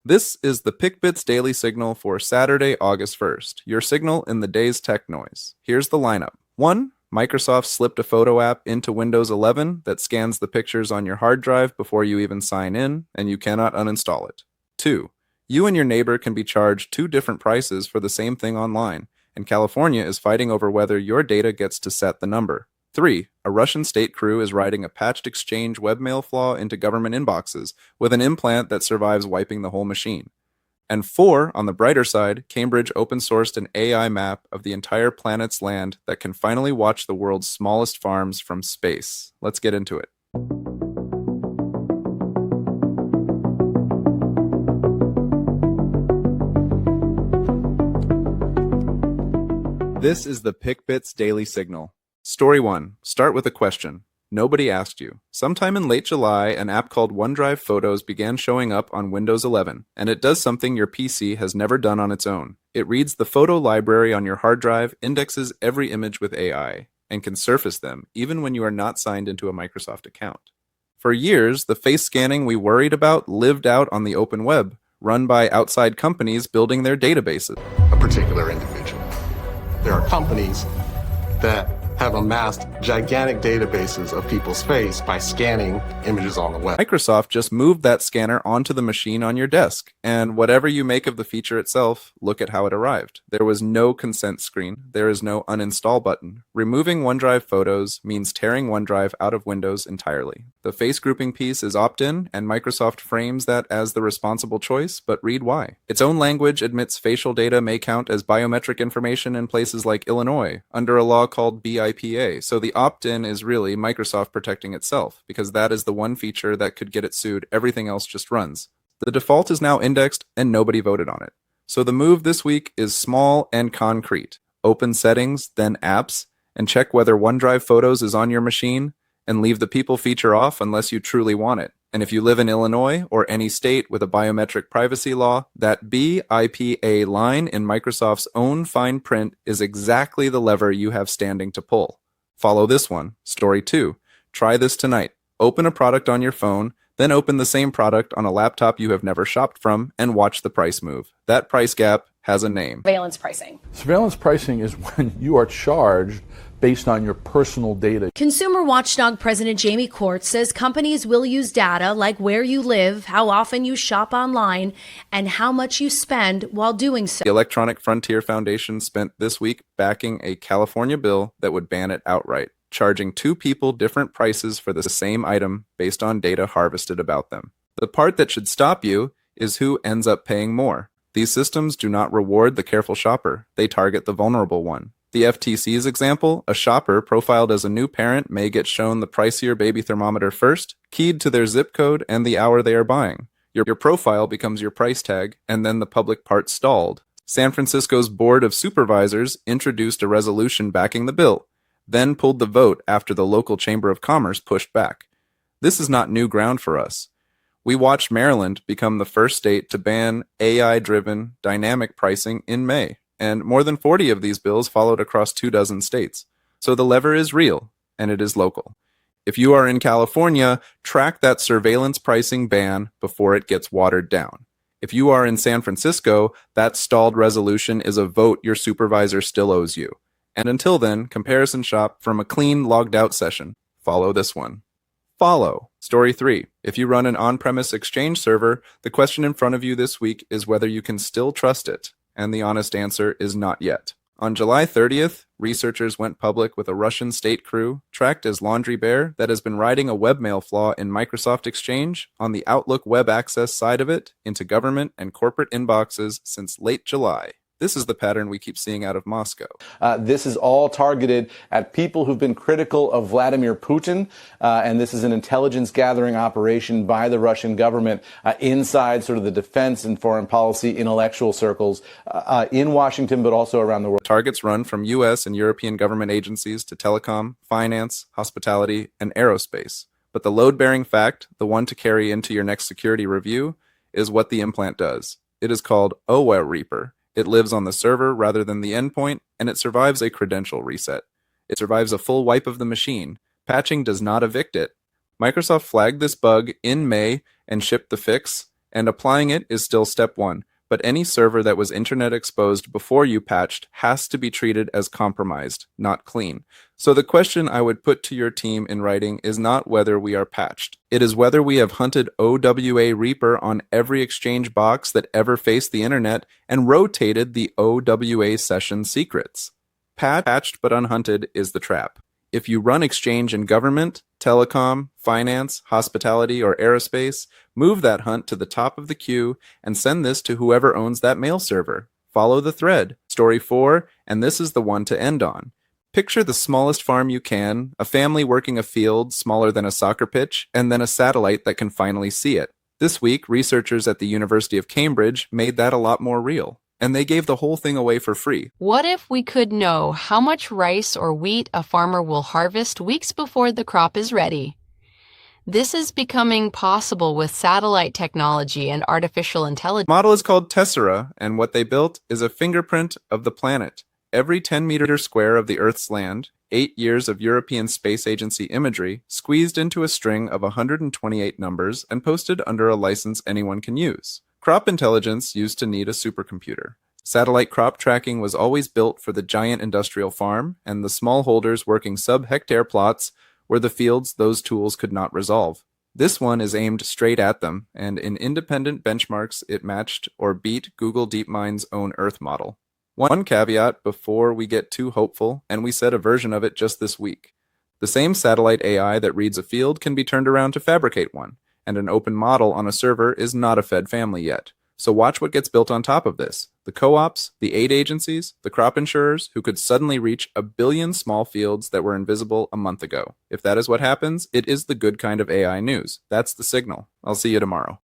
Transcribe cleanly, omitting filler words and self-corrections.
This is the PickBits daily signal for Saturday, August 1st, your signal in the day's tech noise. Here's the lineup. 1. Microsoft slipped a photo app into Windows 11 that scans the pictures on your hard drive before you even sign in, and you cannot uninstall it. 2. You and your neighbor can be charged two different prices for the same thing online, and California is fighting over whether your data gets to set the number. 3. A Russian state crew is writing a patched Exchange webmail flaw into government inboxes with an implant that survives wiping the whole machine. And 4, on the brighter side, Cambridge open-sourced an AI map of the entire planet's land that can finally watch the world's smallest farms from space. Let's get into it. This is the PickBits Daily Signal. Story 1. Start with a question. Nobody asked you. Sometime in late July, an app called OneDrive Photos began showing up on Windows 11, and it does something your PC has never done on its own. It reads the photo library on your hard drive, indexes every image with AI, and can surface them even when you are not signed into a Microsoft account. For years, the face scanning we worried about lived out on the open web, run by outside companies building their databases. A particular individual. There are companies that have amassed gigantic databases of people's face by scanning images on the web. Microsoft just moved that scanner onto the machine on your desk, and whatever you make of the feature itself, look at how it arrived. There was no consent screen, there is no uninstall button. Removing OneDrive Photos means tearing OneDrive out of Windows entirely. The face grouping piece is opt-in, and Microsoft frames that as the responsible choice, but read why. Its own language admits facial data may count as biometric information in places like Illinois, under a law called BIPA, so the opt-in is really Microsoft protecting itself, because that is the one feature that could get it sued, everything else just runs. The default is now indexed, and nobody voted on it. So the move this week is small and concrete. Open Settings, then Apps, and check whether OneDrive Photos is on your machine, and leave the people feature off unless you truly want it. And if you live in Illinois or any state with a biometric privacy law, that BIPA line in Microsoft's own fine print is exactly the lever you have standing to pull. Follow this one. Story 2. Try this tonight. Open a product on your phone, then open the same product on a laptop you have never shopped from, and watch the price move. That price gap has a name. Surveillance pricing. Surveillance pricing is when you are charged based on your personal data. Consumer watchdog President Jamie Court says companies will use data like where you live, how often you shop online, and how much you spend while doing so. The Electronic Frontier Foundation spent this week backing a California bill that would ban it outright, charging two people different prices for the same item based on data harvested about them. The part that should stop you is who ends up paying more. These systems do not reward the careful shopper. They target the vulnerable one. The FTC's example, a shopper profiled as a new parent may get shown the pricier baby thermometer first, keyed to their zip code and the hour they are buying. Your profile becomes your price tag, and then the public part stalled. San Francisco's Board of Supervisors introduced a resolution backing the bill, then pulled the vote after the local Chamber of Commerce pushed back. This is not new ground for us. We watched Maryland become the first state to ban AI-driven dynamic pricing in May, and more than 40 of these bills followed across 24 states. So the lever is real, and it is local. If you are in California, track that surveillance pricing ban before it gets watered down. If you are in San Francisco, that stalled resolution is a vote your supervisor still owes you. And until then, comparison shop from a clean, logged-out session. Follow this one. Follow. Story 3. If you run an on-premise Exchange server, the question in front of you this week is whether you can still trust it. And the honest answer is not yet. On July 30th, researchers went public with a Russian state crew, tracked as Laundry Bear, that has been writing a webmail flaw in Microsoft Exchange on the Outlook web access side of it into government and corporate inboxes since late July. This is the pattern we keep seeing out of Moscow. This is all targeted at people who've been critical of Vladimir Putin, and this is an intelligence gathering operation by the Russian government inside sort of the defense and foreign policy intellectual circles in Washington, but also around the world. Targets run from U.S. and European government agencies to telecom, finance, hospitality, and aerospace. But the load-bearing fact, the one to carry into your next security review, is what the implant does. It is called OWA Reaper. It lives on the server rather than the endpoint, and it survives a credential reset. It survives a full wipe of the machine. Patching does not evict it. Microsoft flagged this bug in May and shipped the fix, And applying it is still step one. But any server that was internet exposed before you patched has to be treated as compromised, not clean. So the question I would put to your team in writing is not whether we are patched. It is whether we have hunted OWA Reaper on every Exchange box that ever faced the internet and rotated the OWA session secrets. Patched but unhunted is the trap. If you run Exchange in government, telecom, finance, hospitality, or aerospace, move that hunt to the top of the queue and send this to whoever owns that mail server. Follow the thread. Story 4, and this is the one to end on. Picture the smallest farm you can, a family working a field smaller than a soccer pitch, and then a satellite that can finally see it. This week, researchers at the University of Cambridge made that a lot more real. And they gave the whole thing away for free. What if we could know how much rice or wheat a farmer will harvest weeks before the crop is ready? This is becoming possible with satellite technology and artificial intelligence. The model is called Tessera, and what they built is a fingerprint of the planet. Every 10-meter square of the Earth's land, 8 years of European Space Agency imagery, squeezed into a string of 128 numbers and posted under a license anyone can use. Crop intelligence used to need a supercomputer. Satellite crop tracking was always built for the giant industrial farm, and the smallholders working sub-hectare plots were the fields those tools could not resolve. This one is aimed straight at them, and in independent benchmarks it matched or beat Google DeepMind's own Earth model. One caveat before we get too hopeful, and we said a version of it just this week. The same satellite AI that reads a field can be turned around to fabricate one, and an open model on a server is not a fed family yet. So watch what gets built on top of this. The co-ops, the aid agencies, the crop insurers who could suddenly reach 1 billion small fields that were invisible a month ago. If that is what happens, it is the good kind of AI news. That's the signal. I'll see you tomorrow.